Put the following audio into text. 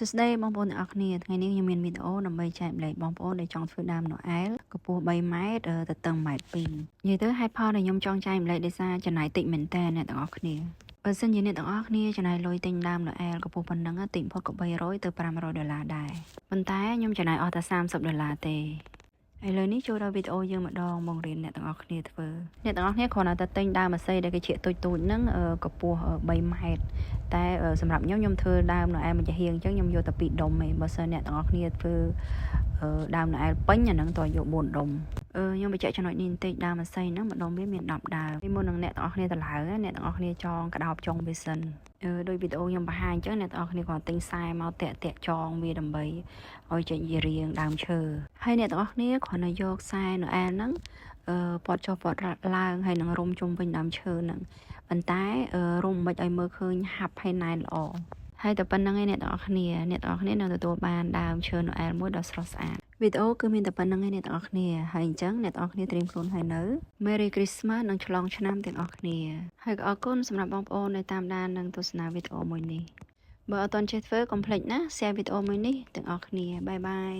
សួស្តីបងប្អូនទាំងអស់គ្នាថ្ងៃនេះខ្ញុំមានវីដេអូដើម្បីចែកម្លែកបងប្អូនដែលចង់ធ្វើដើមណូអែលកម្ពស់3ម៉ែត្រទៅតឹង1.2ម៉ែត្រនិយាយទៅហេតុផលដែលខ្ញុំចង់ចែកម្លែកដោយសារចំណាយតិចមែនតើអ្នកទាំងអស់គ្នាបើសិនជាអ្នកទាំងអស់គ្នាចំណាយលុយទិញដើមណូអែលកម្ពស់ប៉ុណ្ណឹងតិចបំផុតក៏$300ទៅ$500ដែរប៉ុន្តែខ្ញុំចំណាយអស់តែ$30ទេឥឡូវនេះចូលដល់វីដេអូយើងម្ដងមករៀនអ្នកទាំងអស់គ្នាធ្វើអ្នកទាំងអស់គ្នាគ្រាន់តែទិញដើមអាស័យដែលគេជាទូចហ្នឹងកម្ពស់3ម៉ែត្រតែសម្រាប់ខ្ញុំធ្វើដើមណូអែលមួយចាហៀងអញ្ចឹងខ្ញុំយកតែ2ដុំឯងបើសិនអ្នកទាំងអស់គ្នាធ្វើដើមណូអែលពេញអាហ្នឹងតើយក4ដុំខ្ញុំបញ្ជាក់ចំណុចនេះបន្តិចដើមអាស័យហ្នឹងម្ដុំវាមាន10ដើមពីមុននឹងអ្នកទាំងអស់គ្នាទៅឡើងអ្នកទាំងអស់គ្នាចងក្តោបចុងវាសិនដោយវីដេអូខ្ញុំបង្ហាញអញ្ចឹងអ្នកទាំងអស់គ្នាគាត់ទិញខ្សែមកតាក់ចងវាដើម្បីឲ្យចេញជារាងដើមឈើហើយអ្នកទាំងអស់គ្នាគ្រាន់តែយកខ្សែណូអែលហ្នឹងព័ទ្ធចុះព័ទ្ធឡើងហើយនឹងរុំជុំវិញដើមឈើហ្នឹងប៉ុន្តែរុំមិនឲ្យមើលឃើញហាប់ហើយណែនល្អហើយតែប៉ុណ្្នឹងឯងអ្នកទាំងអស់គ្នានឹងទទួលបានដើមឈើណូអែលមួយដ៏ស្រស់ស្អាតវីដេអូគឺមានតែប៉ុណ្្នឹងឯងអ្នកទាំងអស់គ្នាហើយអញ្ចឹងអ្នកទាំងអស់គ្នាត្រៀមខ្លួនហើយនៅ Merry Christmas និងឆ្លងឆ្នាំទាំងអស់គ្នាហើយក៏អរគុណសម្រាប់បងប្អូនដែលតាមដាននិងទស្សនាវីដេអូមួយនេះបើអត់ទាន់ចេះធ្វើកុំភ្លេចណា share វីដេអូមួយនេះទាំងអស់គ្នាបាយបាយ